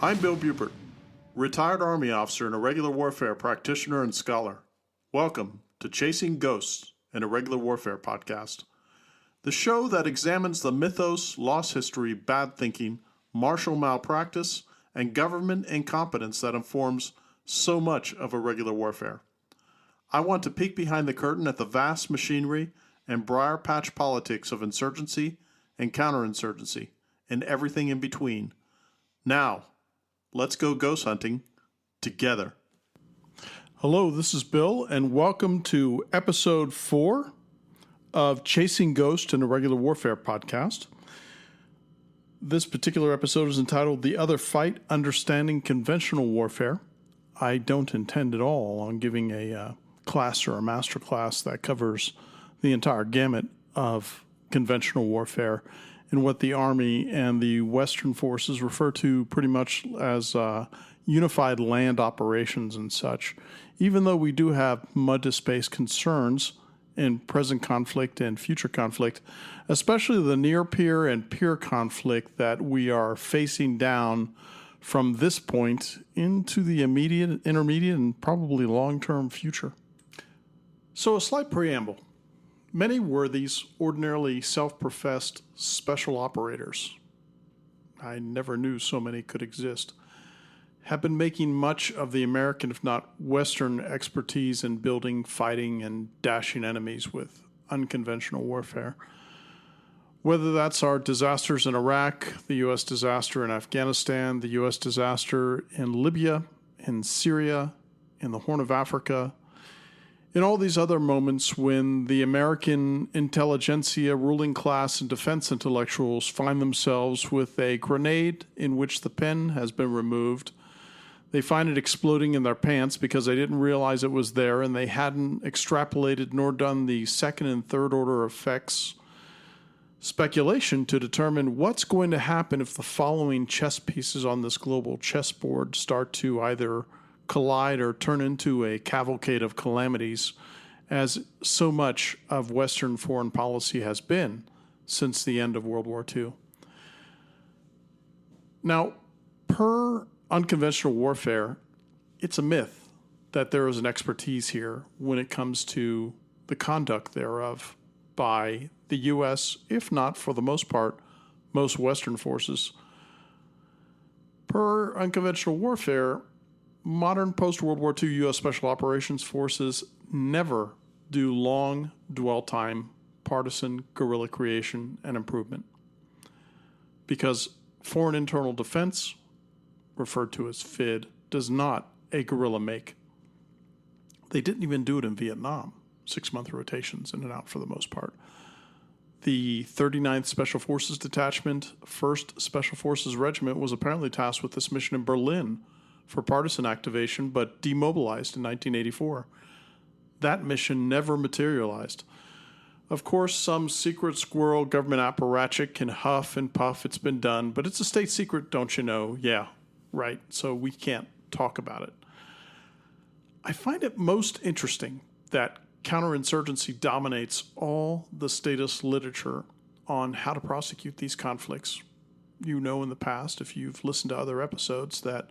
I'm Bill Bupert, retired Army officer and irregular warfare practitioner and scholar. Welcome to Chasing Ghosts, an Irregular Warfare podcast, the show that examines the mythos, lost history, bad thinking, martial malpractice, and government incompetence that informs so much of irregular warfare. I want to peek behind the curtain at the vast machinery and briar patch politics of insurgency and counterinsurgency, and everything in between. Now, let's go ghost hunting together. Hello, this is Bill, and welcome to episode 4 of Chasing Ghosts, an Irregular Warfare podcast. This particular episode is entitled The Other Fight, Understanding Conventional Warfare. I don't intend at all on giving a class or a master class that covers the entire gamut of conventional warfare and what the Army and the Western forces refer to pretty much as unified land operations and such, even though we do have mud-to-space concerns in present conflict and future conflict, especially the near-peer and peer conflict that we are facing down from this point into the immediate, intermediate, and probably long-term future. So a slight preamble. Many worthies, ordinarily self-professed special operators, I never knew so many could exist, have been making much of the American, if not Western, expertise in building, fighting, and dashing enemies with unconventional warfare. Whether that's our disasters in Iraq, the U.S. disaster in Afghanistan, the U.S. disaster in Libya, in Syria, in the Horn of Africa, in all these other moments when the American intelligentsia, ruling class, and defense intellectuals find themselves with a grenade in which the pen has been removed, they find it exploding in their pants because they didn't realize it was there and they hadn't extrapolated nor done the second and third order effects speculation to determine what's going to happen if the following chess pieces on this global chessboard start to either collide or turn into a cavalcade of calamities, as so much of Western foreign policy has been since the end of World War II. Now, per unconventional warfare, it's a myth that there is an expertise here when it comes to the conduct thereof by the U.S., if not, for the most part, most Western forces. Per unconventional warfare, modern post-World War II U.S. Special Operations Forces never do long dwell time partisan guerrilla creation and improvement, because foreign internal defense, referred to as FID, does not a guerrilla make. They didn't even do it in Vietnam, 6-month rotations in and out for the most part. The 39th Special Forces Detachment, 1st Special Forces Regiment, was apparently tasked with this mission in Berlin for partisan activation, but demobilized in 1984. That mission never materialized. Of course, some secret squirrel government apparatchik can huff and puff it's been done, but it's a state secret, don't you know? Yeah, right, so we can't talk about it. I find it most interesting that counterinsurgency dominates all the statist literature on how to prosecute these conflicts. You know in the past, if you've listened to other episodes, that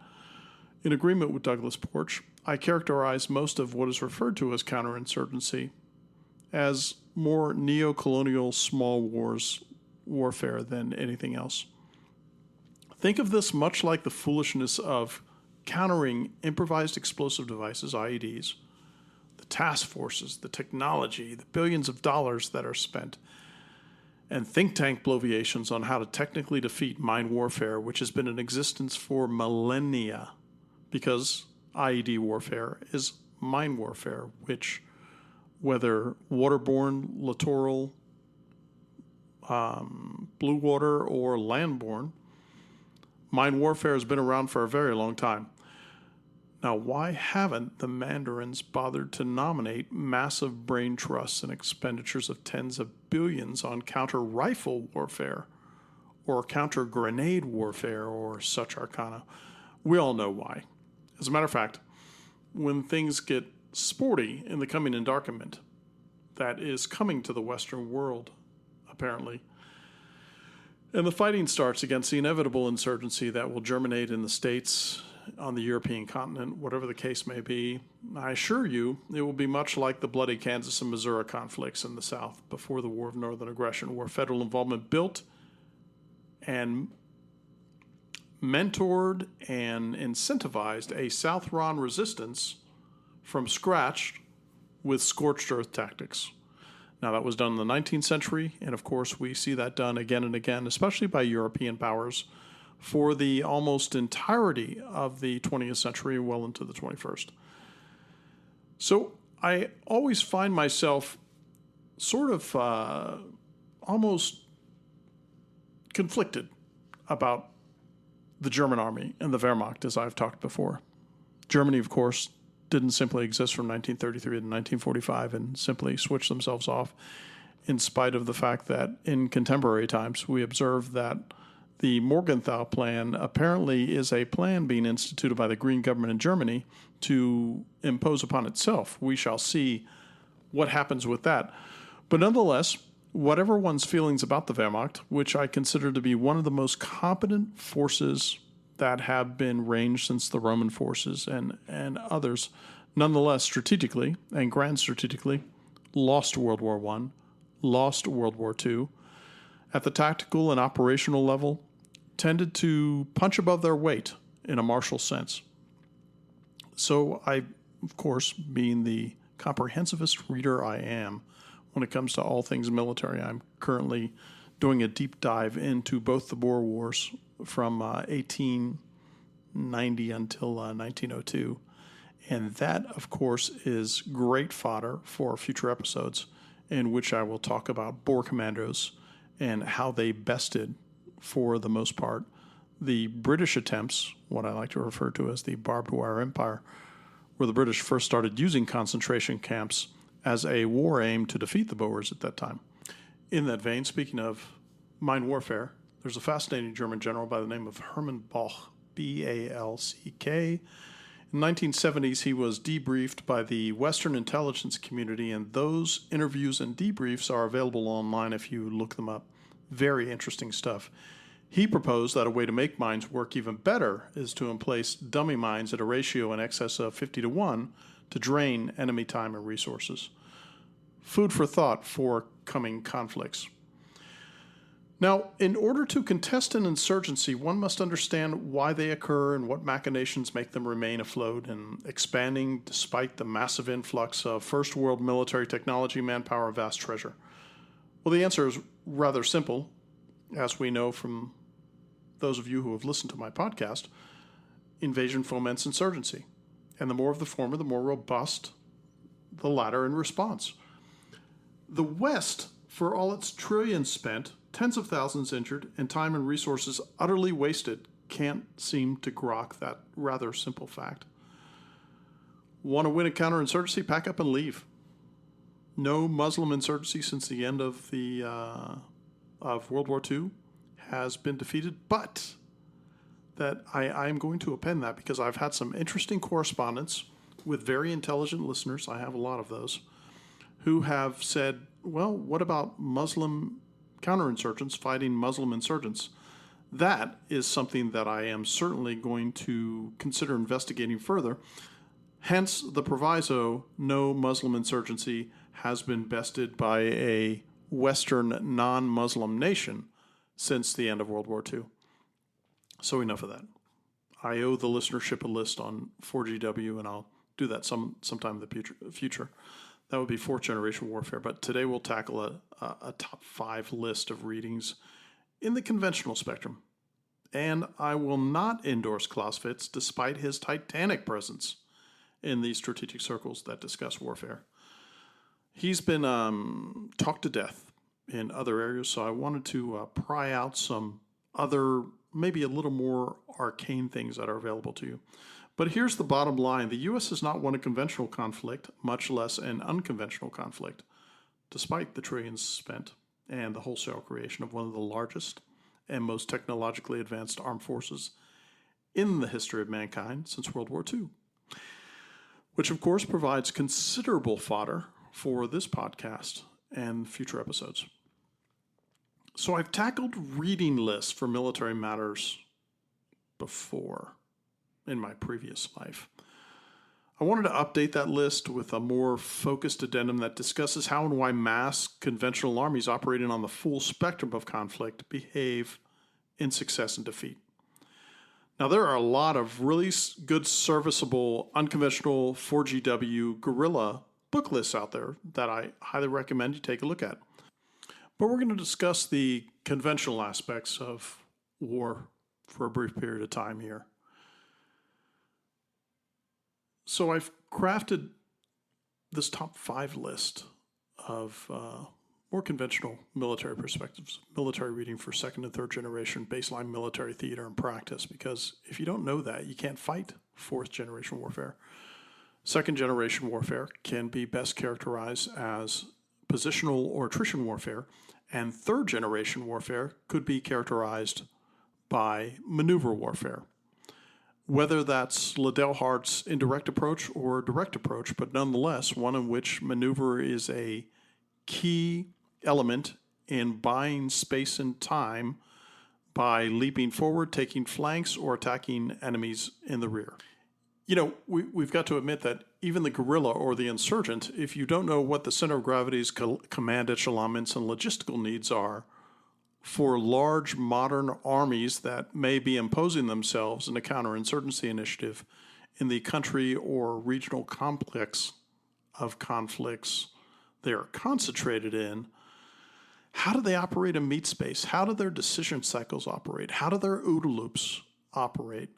in agreement with Douglas Porch, I characterize most of what is referred to as counterinsurgency as more neo-colonial small wars warfare than anything else. Think of this much like the foolishness of countering improvised explosive devices, IEDs, the task forces, the technology, the billions of dollars that are spent, and think tank bloviations on how to technically defeat mind warfare, which has been in existence for millennia, because IED warfare is mind warfare, which, whether waterborne, littoral, blue water, or landborne, mind warfare has been around for a very long time. Now, why haven't the Mandarins bothered to nominate massive brain trusts and expenditures of tens of billions on counter-rifle warfare or counter-grenade warfare or such arcana? We all know why. As a matter of fact, when things get sporty in the coming endarkenment that is coming to the Western world, apparently, And the fighting starts against the inevitable insurgency that will germinate in the States, on the European continent, whatever the case may be. I assure you, it will be much like the bloody Kansas and Missouri conflicts in the South before the War of Northern Aggression, where federal involvement built and mentored and incentivized a Southron resistance from scratch with scorched earth tactics. Now, that was done in the 19th century, and of course we see that done again and again, especially by European powers, for the almost entirety of the 20th century, well into the 21st. So I always find myself sort of almost conflicted about the German army and the Wehrmacht, as I've talked before. Germany, of course, didn't simply exist from 1933 to 1945 and simply switch themselves off, in spite of the fact that in contemporary times we observe that the Morgenthau Plan apparently is a plan being instituted by the Green government in Germany to impose upon itself. We shall see what happens with that. But nonetheless, whatever one's feelings about the Wehrmacht, which I consider to be one of the most competent forces that have been ranged since the Roman forces and others, nonetheless, strategically and grand strategically, lost World War I, lost World War II, at the tactical and operational level, tended to punch above their weight in a martial sense. So I, of course, being the comprehensivist reader I am when it comes to all things military, I'm currently doing a deep dive into both the Boer Wars from 1890 until 1902. And that, of course, is great fodder for future episodes in which I will talk about Boer commandos and how they bested, for the most part, the British attempts, what I like to refer to as the barbed wire empire, where the British first started using concentration camps as a war aim to defeat the Boers at that time. In that vein, speaking of mine warfare, there's a fascinating German general by the name of Hermann Balck, B-A-L-C-K. In the 1970s, he was debriefed by the Western intelligence community, and those interviews and debriefs are available online if you look them up. Very interesting stuff. He proposed that a way to make mines work even better is to emplace dummy mines at a ratio in excess of 50-1 to drain enemy time and resources. Food for thought for coming conflicts. Now, in order to contest an insurgency, one must understand why they occur and what machinations make them remain afloat and expanding despite the massive influx of first world military technology, manpower, and vast treasure. Well, the answer is rather simple, as we know from those of you who have listened to my podcast. Invasion foments insurgency, and the more of the former, the more robust the latter in response. The West, for all its trillions spent, tens of thousands injured, and time and resources utterly wasted, can't seem to grok that rather simple fact. Want to win a counterinsurgency? Pack up and leave. No Muslim insurgency since the end of of World War II has been defeated, but that I am going to append that because I've had some interesting correspondence with very intelligent listeners, I have a lot of those, who have said, well, what about Muslim counterinsurgents fighting Muslim insurgents? That is something that I am certainly going to consider investigating further. Hence the proviso, no Muslim insurgency has been bested by a Western non-Muslim nation since the end of World War II. So enough of that. I owe the listenership a list on 4GW, and I'll do that sometime in the future. That would be fourth generation warfare. But today we'll tackle a top 5 list of readings in the conventional spectrum. And I will not endorse Clausewitz despite his titanic presence in these strategic circles that discuss warfare. He's been talked to death in other areas, so I wanted to pry out some other, maybe a little more arcane things that are available to you. But here's the bottom line. The U.S. has not won a conventional conflict, much less an unconventional conflict, despite the trillions spent and the wholesale creation of one of the largest and most technologically advanced armed forces in the history of mankind since World War II, which of course provides considerable fodder for this podcast and future episodes. So I've tackled reading lists for military matters before in my previous life. I wanted to update that list with a more focused addendum that discusses how and why mass conventional armies operating on the full spectrum of conflict behave in success and defeat. Now, there are a lot of really good, serviceable, unconventional 4GW guerrilla book lists out there that I highly recommend you take a look at. But we're going to discuss the conventional aspects of war for a brief period of time here. So I've crafted this top 5 list of more conventional military perspectives, military reading for second and third generation baseline military theater and practice, because if you don't know that, you can't fight fourth generation warfare. Second generation warfare can be best characterized as positional or attrition warfare, and third generation warfare could be characterized by maneuver warfare. Whether that's Liddell Hart's indirect approach or direct approach, but nonetheless one in which maneuver is a key element in buying space and time by leaping forward, taking flanks, or attacking enemies in the rear. You know, we've got to admit that even the guerrilla or the insurgent, if you don't know what the center of gravity's command echelonments and logistical needs are for large modern armies that may be imposing themselves in a counterinsurgency initiative in the country or regional complex of conflicts they are concentrated in, how do they operate in meat space? How do their decision cycles operate? How do their OODA loops operate?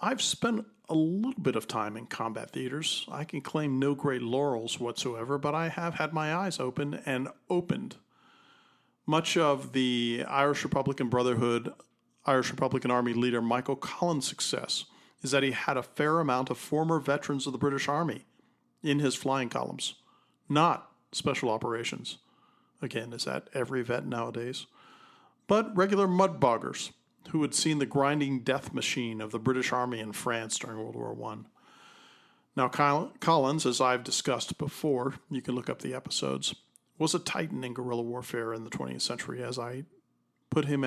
I've spent a little bit of time in combat theaters. I can claim no great laurels whatsoever, but I have had my eyes open and opened. Much of the Irish Republican Brotherhood, Irish Republican Army leader Michael Collins' success is that he had a fair amount of former veterans of the British Army in his flying columns, not special operations. Again, is that every vet nowadays? But regular mudboggers who had seen the grinding death machine of the British Army in France during World War I. Now, Collins, as I've discussed before, you can look up the episodes, was a titan in guerrilla warfare in the 20th century, as I put him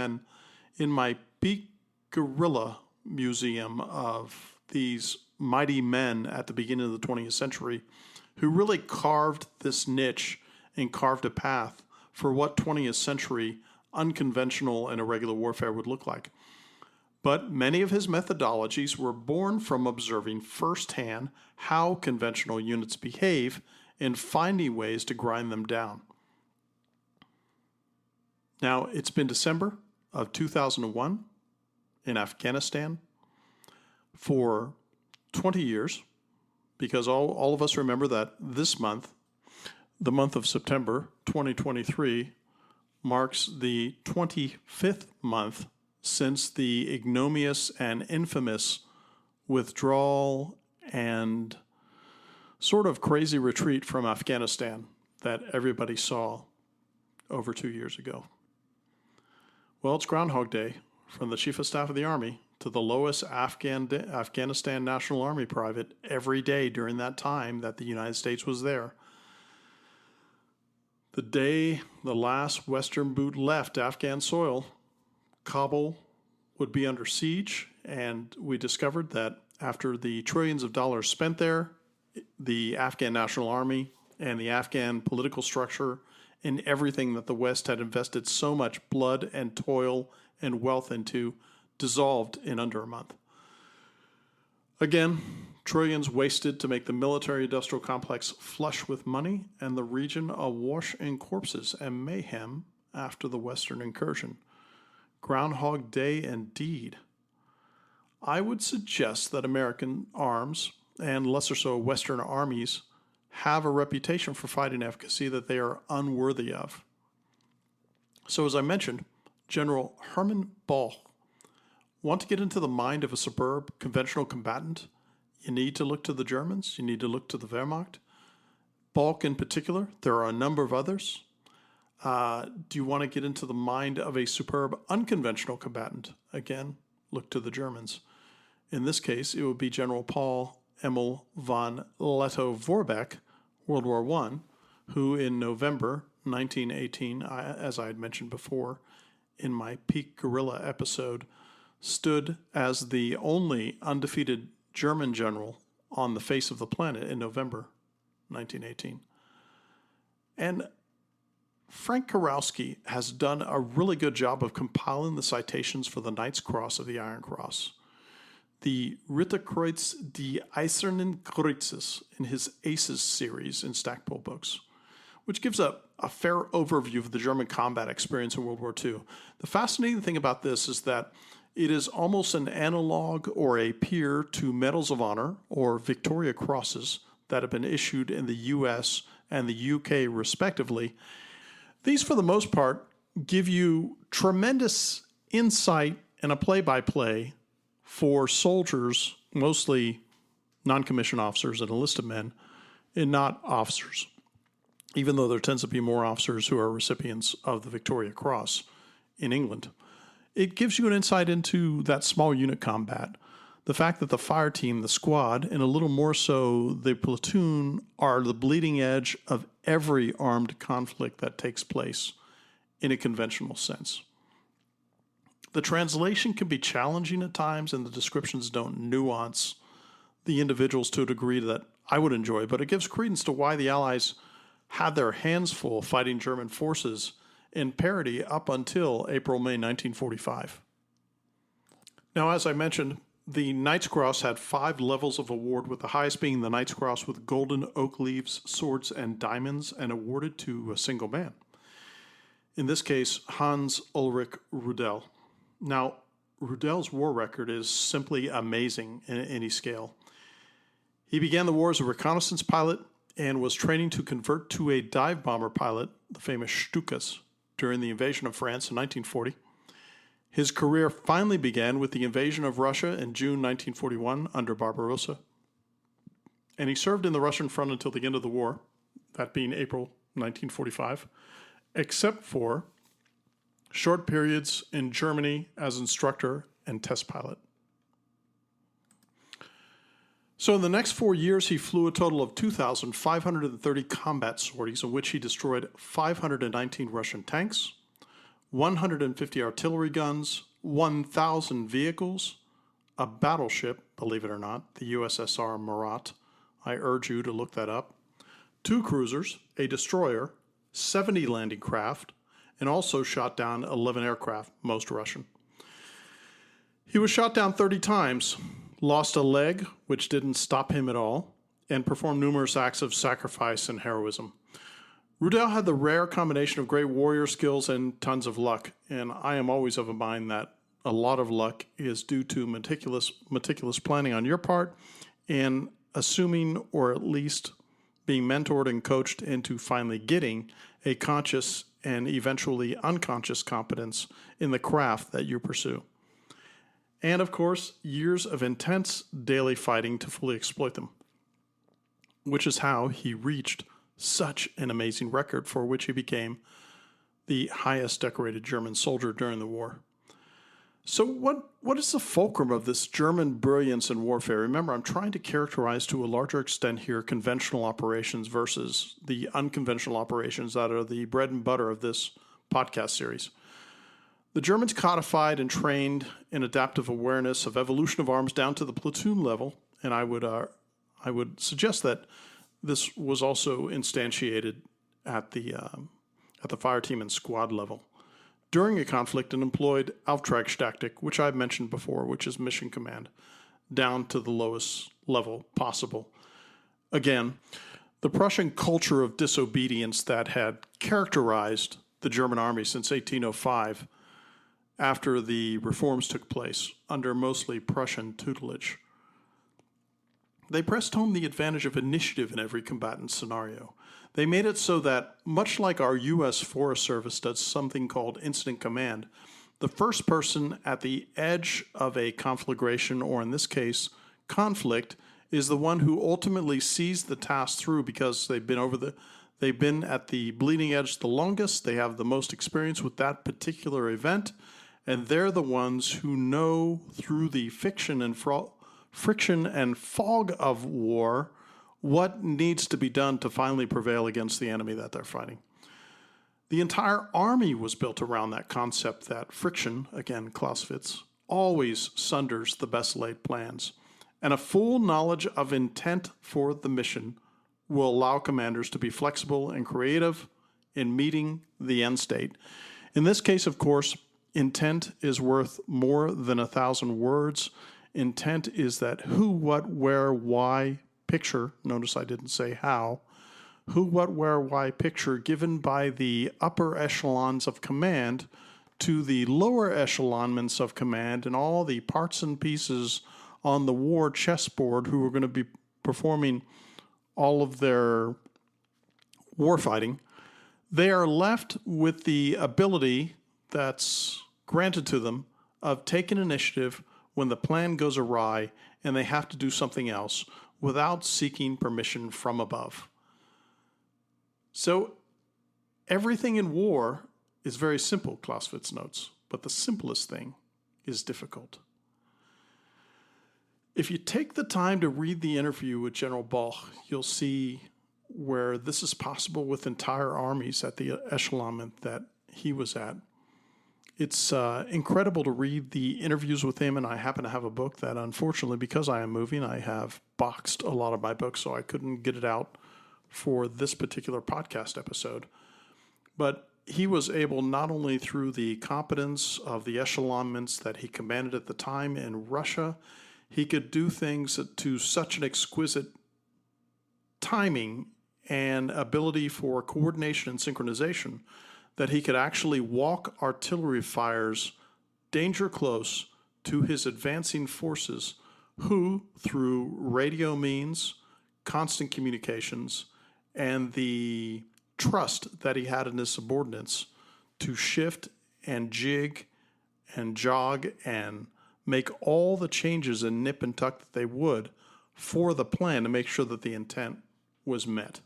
in my peak guerrilla museum of these mighty men at the beginning of the 20th century who really carved this niche and carved a path for what 20th century unconventional and irregular warfare would look like. But many of his methodologies were born from observing firsthand how conventional units behave and finding ways to grind them down. Now, it's been December of 2001 in Afghanistan for 20 years, because all of us remember that this month, the month of September 2023, marks the 25th month since the ignominious and infamous withdrawal and sort of crazy retreat from Afghanistan that everybody saw over 2 years ago. Well, it's Groundhog Day from the Chief of Staff of the Army to the lowest Afghanistan National Army private every day during that time that the United States was there. The day the last Western boot left Afghan soil, Kabul would be under siege, and we discovered that after the trillions of dollars spent there, the Afghan National Army and the Afghan political structure and everything that the West had invested so much blood and toil and wealth into dissolved in under a month. Again, trillions wasted to make the military-industrial complex flush with money and the region awash in corpses and mayhem after the Western incursion. Groundhog Day indeed. I would suggest that American arms, and lesser so Western armies, have a reputation for fighting efficacy that they are unworthy of. So as I mentioned, General Hermann Balch. Want to get into the mind of a superb conventional combatant? You need to look to the Germans. You need to look to the Wehrmacht. Balch in particular. There are a number of others. Do you want to get into the mind of a superb unconventional combatant? Again, look to the Germans. In this case, it would be General Paul Emil von Lettow-Vorbeck, World War I, who in November 1918, as I had mentioned before in my peak guerrilla episode, stood as the only undefeated German general on the face of the planet in November 1918. And Frank Kurowski has done a really good job of compiling the citations for the Knight's Cross of the Iron Cross, the Ritterkreuz die Eisernen Kreuzes in his Aces series in Stackpole books, which gives a fair overview of the German combat experience in World War II. The fascinating thing about this is that it is almost an analog or a peer to Medals of Honor or Victoria Crosses that have been issued in the US and the UK respectively. These, for the most part, give you tremendous insight and a play-by-play for soldiers, mostly non-commissioned officers and enlisted men, and not officers, even though there tends to be more officers who are recipients of the Victoria Cross in England. It gives you an insight into that small unit combat, the fact that the fire team, the squad, and a little more so the platoon are the bleeding edge of every armed conflict that takes place in a conventional sense. The translation can be challenging at times, and the descriptions don't nuance the individuals to a degree that I would enjoy, but it gives credence to why the Allies had their hands full fighting German forces in parity up until April-May 1945. Now, as I mentioned, the Knight's Cross had 5 levels of award, with the highest being the Knight's Cross with golden oak leaves, swords, and diamonds, and awarded to a single man. In this case, Hans Ulrich Rudel. Now, Rudel's war record is simply amazing in any scale. He began the war as a reconnaissance pilot and was training to convert to a dive bomber pilot, the famous Stukas, during the invasion of France in 1940. His career finally began with the invasion of Russia in June 1941 under Barbarossa. And he served in the Russian front until the end of the war, that being April 1945, except for short periods in Germany as instructor and test pilot. So in the next 4 years, he flew a total of 2,530 combat sorties, in which he destroyed 519 Russian tanks, 150 artillery guns, 1,000 vehicles, a battleship, believe it or not, the USSR Marat. I urge you to look that up. 2 cruisers, a destroyer, 70 landing craft, and also shot down 11 aircraft, most Russian. He was shot down 30 times, lost a leg, which didn't stop him at all, and performed numerous acts of sacrifice and heroism. Rudel had the rare combination of great warrior skills and tons of luck, and I am always of a mind that a lot of luck is due to meticulous planning on your part and assuming, or at least being mentored and coached into finally getting a conscious and eventually unconscious competence in the craft that you pursue. And of course, years of intense daily fighting to fully exploit them, which is how he reached such an amazing record, for which he became the highest decorated German soldier during the war. So what is the fulcrum of this German brilliance in warfare? Remember, I'm trying to characterize to a larger extent here conventional operations versus the unconventional operations that are the bread and butter of this podcast series. The Germans codified and trained in adaptive awareness of evolution of arms down to the platoon level, and I would suggest that this was also instantiated at the fire team and squad level during a conflict, and employed Auftragstaktik, which I've mentioned before, which is mission command, down to the lowest level possible. Again, the Prussian culture of disobedience that had characterized the German army since 1805, after the reforms took place under mostly Prussian tutelage. They pressed home the advantage of initiative in every combatant scenario. They made it so that, much like our U.S. Forest Service does something called incident command, the first person at the edge of a conflagration, or in this case, conflict, is the one who ultimately sees the task through, because they've been at the bleeding edge the longest, they have the most experience with that particular event, and they're the ones who know through the friction and fog of war what needs to be done to finally prevail against the enemy that they're fighting. The entire army was built around that concept that friction, again, Clausewitz, always sunders the best laid plans. And a full knowledge of intent for the mission will allow commanders to be flexible and creative in meeting the end state. In this case, of course, intent is worth more than 1,000 words. Intent is that who, what, where, why picture. Notice I didn't say how. Who, what, where, why picture given by the upper echelons of command to the lower echelons of command and all the parts and pieces on the war chessboard who are going to be performing all of their warfighting. They are left with the ability that's granted to them of taking initiative when the plan goes awry and they have to do something else without seeking permission from above. So everything in war is very simple, Clausewitz notes, but the simplest thing is difficult. If you take the time to read the interview with General Balch, you'll see where this is possible with entire armies at the echelon that he was at. It's incredible to read the interviews with him, and I happen to have a book that, unfortunately, because I am moving, I have boxed a lot of my books, so I couldn't get it out for this particular podcast episode. But he was able, not only through the competence of the echelonments that he commanded at the time in Russia, he could do things to such an exquisite timing and ability for coordination and synchronization that he could actually walk artillery fires danger close to his advancing forces, who, through radio means, constant communications, and the trust that he had in his subordinates to shift and jig and jog and make all the changes and nip and tuck that they would for the plan to make sure that the intent was met.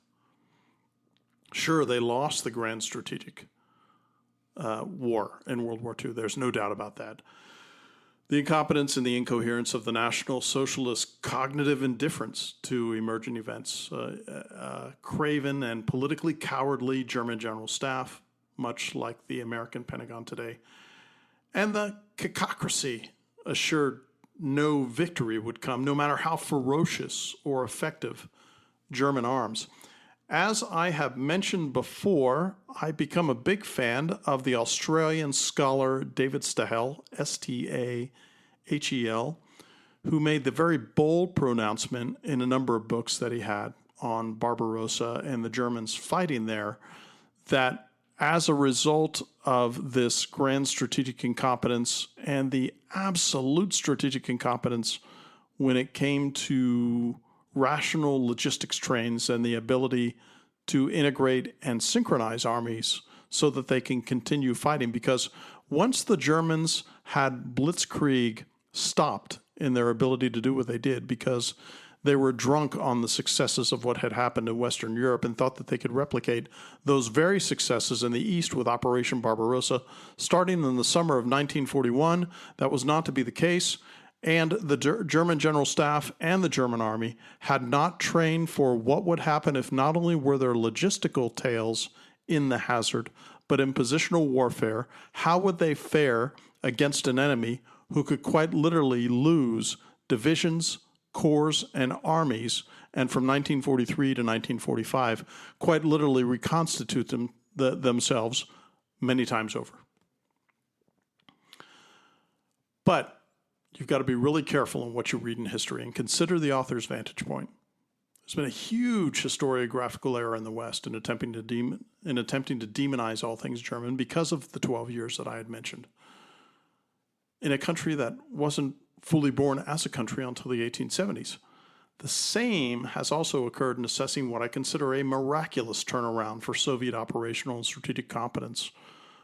Sure, they lost the grand strategic war in World War II. There's no doubt about that. The incompetence and the incoherence of the National Socialist cognitive indifference to emerging events, craven and politically cowardly German general staff, much like the American Pentagon today, and the cacocracy assured no victory would come, no matter how ferocious or effective German arms. As I have mentioned before, I become a big fan of the Australian scholar David Stahel, Stahel, who made the very bold pronouncement in a number of books that he had on Barbarossa and the Germans fighting there, that as a result of this grand strategic incompetence and the absolute strategic incompetence when it came to rational logistics trains and the ability to integrate and synchronize armies so that they can continue fighting. Because once the Germans had blitzkrieg stopped in their ability to do what they did, because they were drunk on the successes of what had happened in Western Europe and thought that they could replicate those very successes in the East with Operation Barbarossa, starting in the summer of 1941. That was not to be the case. And the German General Staff and the German Army had not trained for what would happen if not only were there logistical tails in the hazard, but in positional warfare. How would they fare against an enemy who could quite literally lose divisions, corps, and armies, and from 1943 to 1945, quite literally reconstitute themselves many times over? But you've got to be really careful in what you read in history and consider the author's vantage point. There's been a huge historiographical error in the West in attempting to demonize all things German because of the 12 years that I had mentioned. In a country that wasn't fully born as a country until the 1870s. The same has also occurred in assessing what I consider a miraculous turnaround for Soviet operational and strategic competence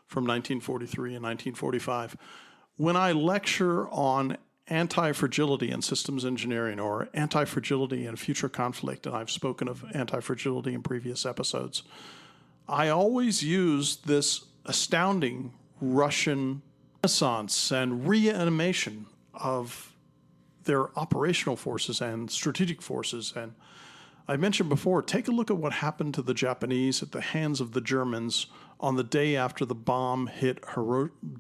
from 1943 and 1945. When I lecture on anti-fragility in systems engineering or anti-fragility in future conflict, and I've spoken of anti-fragility in previous episodes, I always use this astounding Russian renaissance and reanimation of their operational forces and strategic forces. And I mentioned before, take a look at what happened to the Japanese at the hands of the Germans on the day after the bomb hit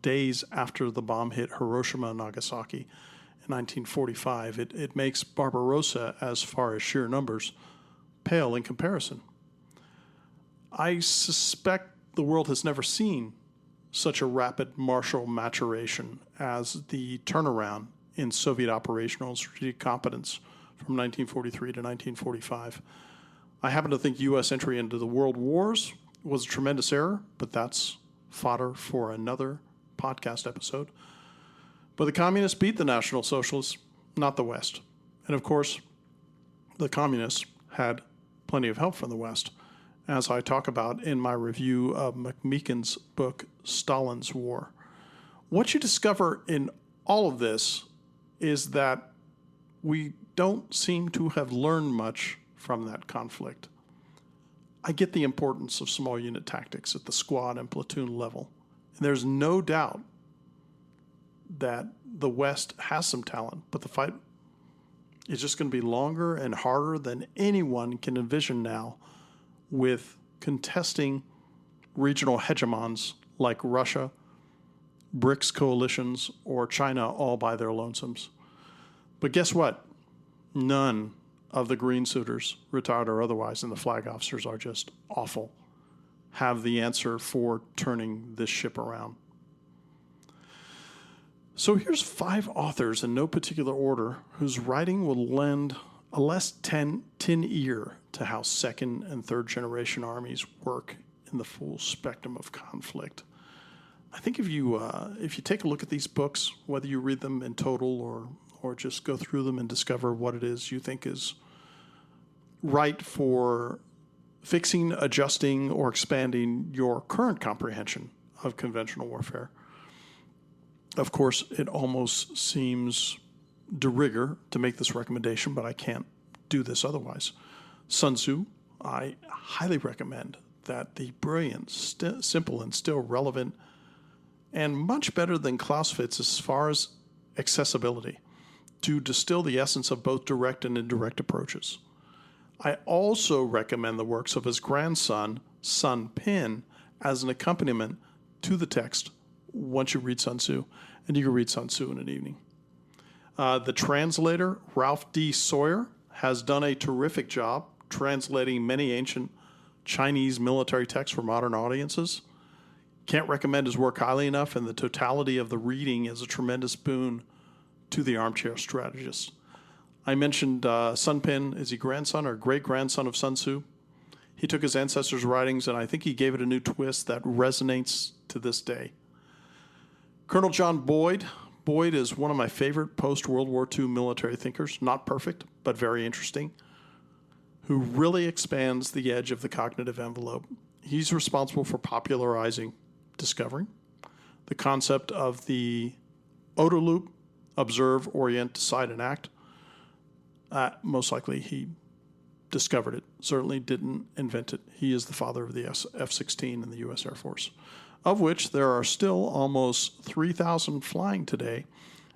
days after the bomb hit Hiroshima and Nagasaki in 1945. It makes Barbarossa, as far as sheer numbers, pale in comparison. I suspect the world has never seen such a rapid martial maturation as the turnaround in Soviet operational and strategic competence from 1943 to 1945. I happen to think U.S. entry into the world wars was a tremendous error, but that's fodder for another podcast episode. But the communists beat the National Socialists, not the West. And of course, the communists had plenty of help from the West, as I talk about in my review of McMeekin's book, Stalin's War. What you discover in all of this is that we don't seem to have learned much from that conflict. I get the importance of small unit tactics at the squad and platoon level. And there's no doubt that the West has some talent, but the fight is just going to be longer and harder than anyone can envision now, with contesting regional hegemons like Russia, BRICS coalitions, or China all by their lonesomes. But guess what? None of the green suiters, retired or otherwise, and the flag officers are just awful, have the answer for turning this ship around. So here's 5 authors in no particular order whose writing will lend a less tin ear to how second and third generation armies work in the full spectrum of conflict. I think if you take a look at these books, whether you read them in total or just go through them and discover what it is you think is right for fixing, adjusting, or expanding your current comprehension of conventional warfare. Of course, it almost seems de rigueur to make this recommendation, but I can't do this otherwise. Sun Tzu, I highly recommend that the brilliant, simple, and still relevant, and much better than Clausewitz as far as accessibility, to distill the essence of both direct and indirect approaches. I also recommend the works of his grandson, Sun Pin, as an accompaniment to the text once you read Sun Tzu, and you can read Sun Tzu in an evening. The translator, Ralph D. Sawyer, has done a terrific job translating many ancient Chinese military texts for modern audiences. Can't recommend his work highly enough, and the totality of the reading is a tremendous boon to the armchair strategist. I mentioned Sun Pin. Is he grandson or great-grandson of Sun Tzu? He took his ancestors' writings, and I think he gave it a new twist that resonates to this day. Colonel John Boyd. Boyd is one of my favorite post-World War II military thinkers. Not perfect, but very interesting, who really expands the edge of the cognitive envelope. He's responsible for popularizing, discovering the concept of the OODA loop: observe, orient, decide, and act. Most likely he discovered it, certainly didn't invent it. He is the father of the F-16 in the U.S. Air Force, of which there are still almost 3,000 flying today,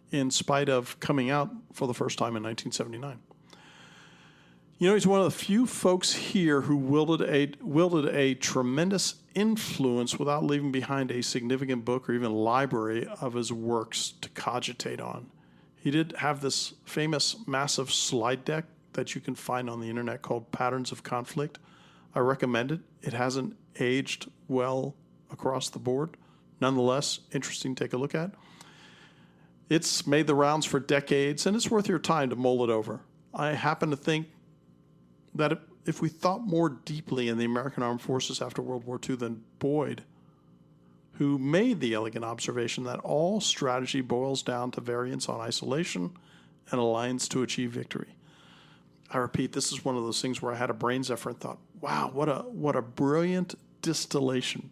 in spite of coming out for the first time in 1979. You know, he's one of the few folks here who wielded a tremendous influence without leaving behind a significant book or even library of his works to cogitate on. He did have this famous massive slide deck that you can find on the internet called Patterns of Conflict. I recommend it. It hasn't aged well across the board. Nonetheless, interesting to take a look at. It's made the rounds for decades, and it's worth your time to mull it over. I happen to think that if we thought more deeply in the American Armed Forces after World War II than Boyd, who made the elegant observation that all strategy boils down to variance on isolation and alliance to achieve victory. I repeat, this is one of those things where I had a brain zephyr and thought, wow, what a brilliant distillation,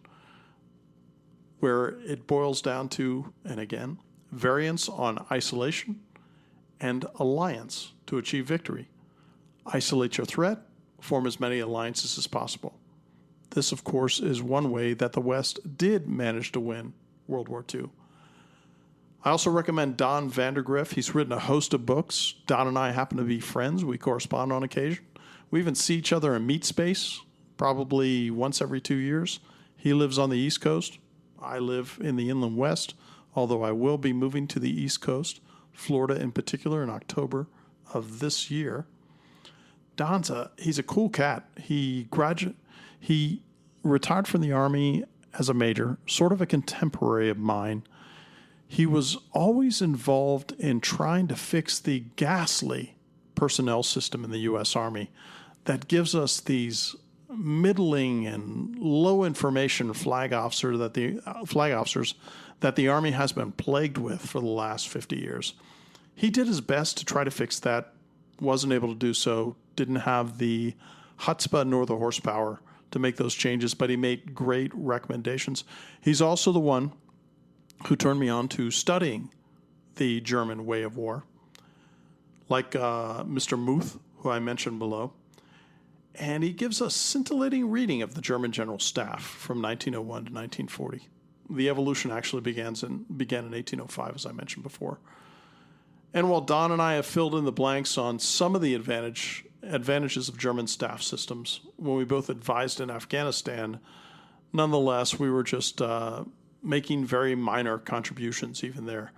where it boils down to, and again, variance on isolation and alliance to achieve victory. Isolate your threat, form as many alliances as possible. This, of course, is one way that the West did manage to win World War II. I also recommend Don Vandergriff. He's written a host of books. Don and I happen to be friends. We correspond on occasion. We even see each other in meet space, probably once every 2 years. He lives on the East Coast. I live in the Inland West, although I will be moving to the East Coast, Florida in particular, in October of this year. Don's he's a cool cat. He retired from the Army as a major, sort of a contemporary of mine. He was always involved in trying to fix the ghastly personnel system in the U.S. Army that gives us these middling and low information flag officers that the Army has been plagued with for the last 50 years. He did his best to try to fix that, wasn't able to do so, didn't have the chutzpah nor the horsepower to make those changes, but he made great recommendations. He's also the one who turned me on to studying the German way of war, like Mr. Muth, who I mentioned below. And he gives a scintillating reading of the German General Staff from 1901 to 1940. The evolution actually began in 1805, as I mentioned before. And while Don and I have filled in the blanks on some of the advantages of German staff systems when we both advised in Afghanistan, nonetheless, we were just making very minor contributions even there.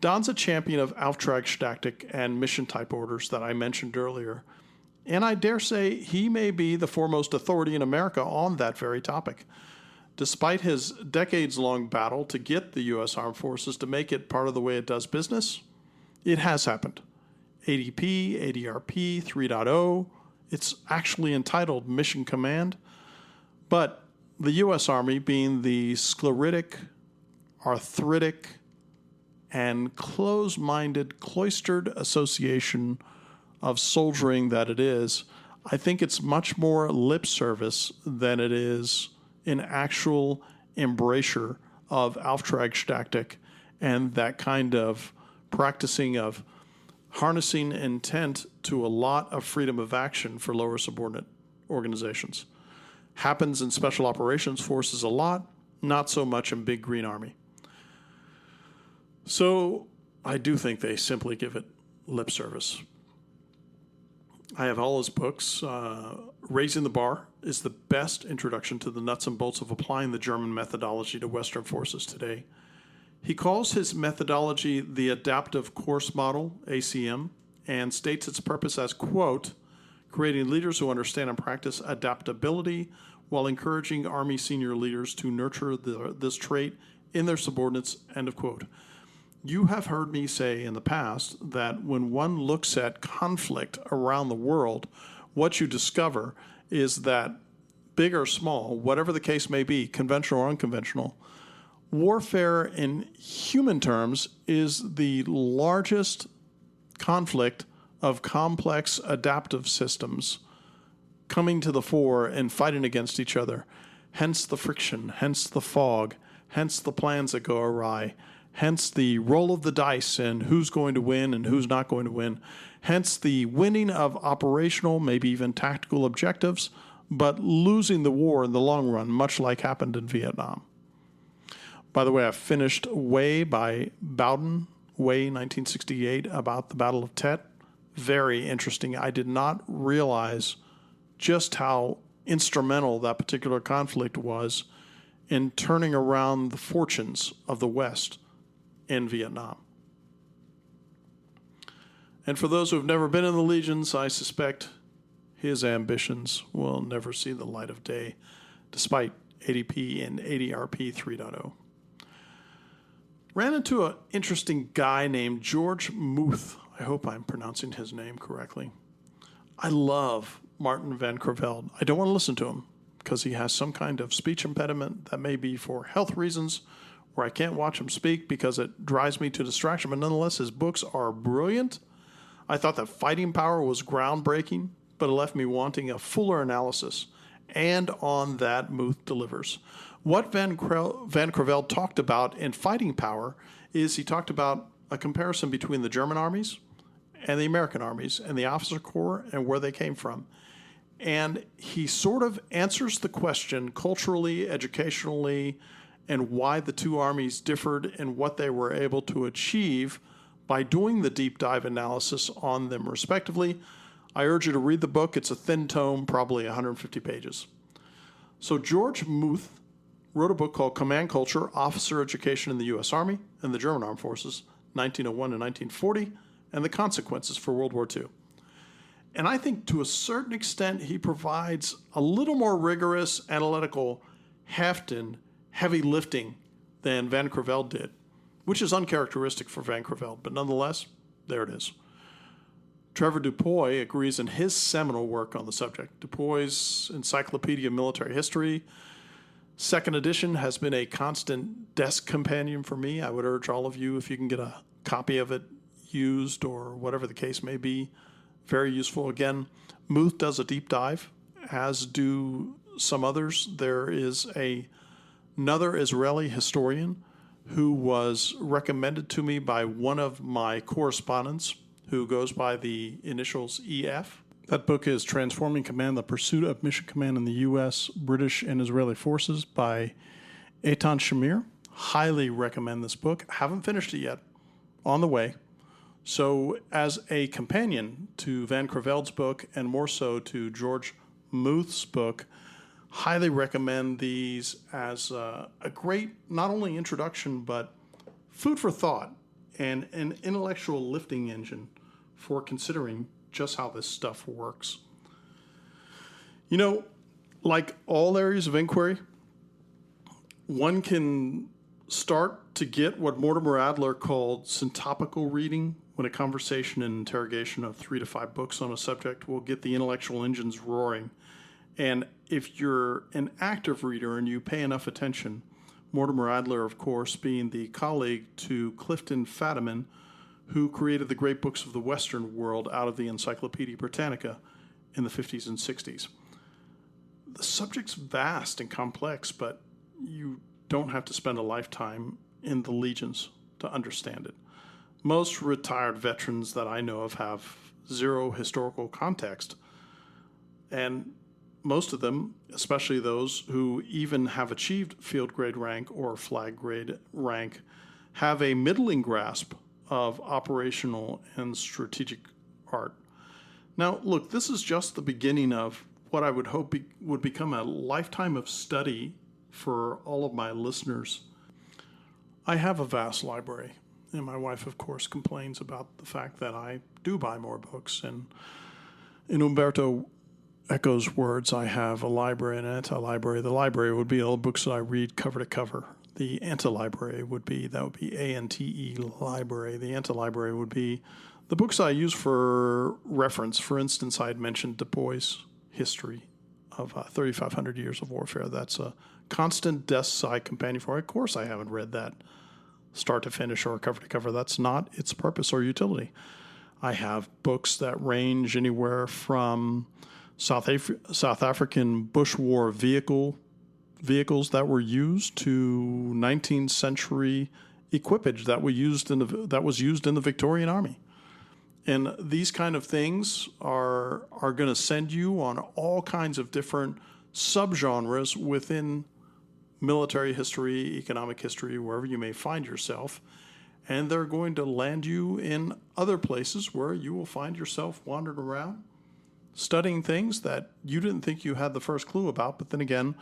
Don's a champion of Auftragstaktik and mission type orders that I mentioned earlier, and I dare say he may be the foremost authority in America on that very topic. Despite his decades-long battle to get the U.S. Armed Forces to make it part of the way it does business, it has happened. ADP, ADRP 3.0, it's actually entitled Mission Command, but the U.S. Army, being the sclerotic, arthritic, and closed-minded, cloistered association of soldiering that it is, I think it's much more lip service than it is an actual embrasure of Auftragstaktik and that kind of practicing of harnessing intent to a lot of freedom of action for lower subordinate organizations. Happens in Special Operations Forces a lot, not so much in Big Green Army. So I do think they simply give it lip service. I have all his books. Raising the Bar is the best introduction to the nuts and bolts of applying the German methodology to Western forces today. He calls his methodology the Adaptive Course Model, ACM, and states its purpose as, quote, creating leaders who understand and practice adaptability while encouraging Army senior leaders to nurture this trait in their subordinates, end of quote. You have heard me say in the past that when one looks at conflict around the world, what you discover is that big or small, whatever the case may be, conventional or unconventional, warfare in human terms is the largest conflict of complex adaptive systems coming to the fore and fighting against each other. Hence the friction, hence the fog, hence the plans that go awry, hence the roll of the dice and who's going to win and who's not going to win, hence the winning of operational, maybe even tactical objectives, but losing the war in the long run, much like happened in Vietnam. By the way, I finished Way by Bowden, Way 1968, about the Battle of Tet. Very interesting. I did not realize just how instrumental that particular conflict was in turning around the fortunes of the West in Vietnam. And for those who have never been in the legions, I suspect his ambitions will never see the light of day, despite ADP and ADRP 3.0. Ran into an interesting guy named George Muth. I hope I'm pronouncing his name correctly. I love Martin van Creveld. I don't want to listen to him because he has some kind of speech impediment that may be for health reasons, where I can't watch him speak because it drives me to distraction. But nonetheless, his books are brilliant. I thought that Fighting Power was groundbreaking, but it left me wanting a fuller analysis. And on that, Muth delivers. What Van Creveld talked about in Fighting Power is he talked about a comparison between the German armies and the American armies and the officer corps and where they came from. And he sort of answers the question culturally, educationally, and why the two armies differed and what they were able to achieve by doing the deep dive analysis on them respectively. I urge you to read the book. It's a thin tome, probably 150 pages. So George Muth wrote a book called Command Culture, Officer Education in the U.S. Army and the German Armed Forces, 1901 to 1940, and the Consequences for World War II. And I think to a certain extent, he provides a little more rigorous analytical heft and heavy lifting than Van Creveld did, which is uncharacteristic for Van Creveld, but nonetheless, there it is. Trevor Dupuy agrees in his seminal work on the subject. Dupuy's Encyclopedia of Military History, second edition, has been a constant desk companion for me. I would urge all of you, if you can get a copy of it used or whatever the case may be, very useful. Again, Muth does a deep dive, as do some others. There is another Israeli historian who was recommended to me by one of my correspondents, who goes by the initials EF. That book is Transforming Command, The Pursuit of Mission Command in the U.S., British, and Israeli Forces by Eitan Shamir. Highly recommend this book. Haven't finished it yet. On the way. So as a companion to Van Creveld's book, and more so to George Muth's book, highly recommend these as a great, not only introduction, but food for thought and an intellectual lifting engine for considering just how this stuff works. You know, like all areas of inquiry, one can start to get what Mortimer Adler called syntopical reading, when a conversation and interrogation of 3 to 5 books on a subject will get the intellectual engines roaring. And if you're an active reader and you pay enough attention, Mortimer Adler, of course, being the colleague to Clifton Fadiman, who created the great books of the Western world out of the Encyclopedia Britannica in the 50s and 60s. The subject's vast and complex, but you don't have to spend a lifetime in the legions to understand it. Most retired veterans that I know of have zero historical context, and most of them, especially those who even have achieved field grade rank or flag grade rank, have a middling grasp of operational and strategic art. Now, look, this is just the beginning of what I would hope would become a lifetime of study for all of my listeners. I have a vast library, and my wife, of course, complains about the fact that I do buy more books. And in Umberto Eco's words, I have a library and an anti-library. The library would be all the books that I read cover to cover. The anti-library would be A-N-T-E library. The anti-library would be the books I use for reference. For instance, I had mentioned Dupuy's history of 3,500 years of warfare. That's a constant desk side companion for me. Of course, I haven't read that start to finish or cover to cover. That's not its purpose or utility. I have books that range anywhere from South African Bush War vehicles that were used to 19th century equipage that was used in the Victorian Army. And these kind of things are going to send you on all kinds of different subgenres within military history, economic history, wherever you may find yourself. And they're going to land you in other places where you will find yourself wandering around, studying things that you didn't think you had the first clue about. But then again,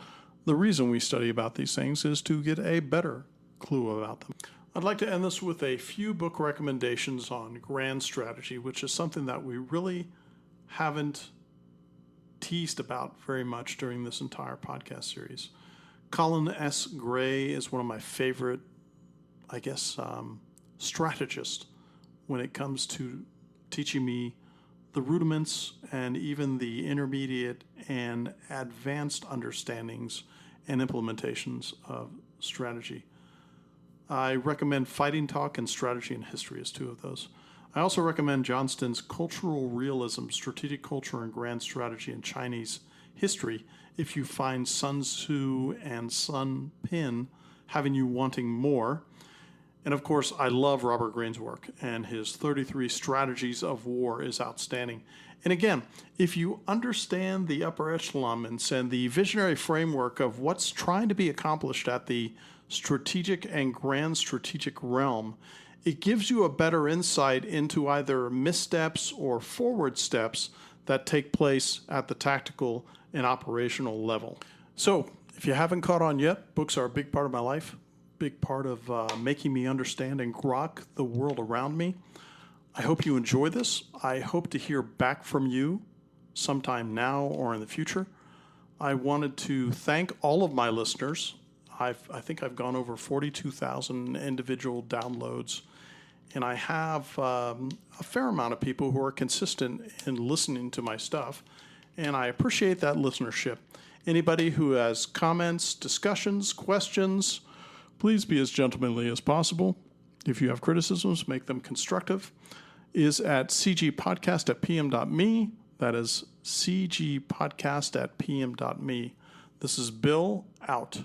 the reason we study about these things is to get a better clue about them. I'd like to end this with a few book recommendations on grand strategy, which is something that we really haven't teased about very much during this entire podcast series. Colin S. Gray is one of my favorite, strategists when it comes to teaching me the rudiments and even the intermediate and advanced understandings and implementations of strategy. I recommend Fighting Talk and Strategy and History as two of those. I also recommend Johnston's Cultural Realism, Strategic Culture and Grand Strategy in Chinese History if you find Sun Tzu and Sun Pin having you wanting more. And of course, I love Robert Greene's work, and his 33 Strategies of War is outstanding. And again, if you understand the upper echelons and the visionary framework of what's trying to be accomplished at the strategic and grand strategic realm, it gives you a better insight into either missteps or forward steps that take place at the tactical and operational level. So, if you haven't caught on yet, books are a big part of my life, big part of making me understand and grok the world around me. I hope you enjoy this. I hope to hear back from you sometime now or in the future. I wanted to thank all of my listeners. I think I've gone over 42,000 individual downloads, and I have a fair amount of people who are consistent in listening to my stuff, and I appreciate that listenership. Anybody who has comments, discussions, questions, please be as gentlemanly as possible. If you have criticisms, make them constructive. Is at cgpodcast@pm.me. That is cgpodcast@pm.me. This is Bill, out.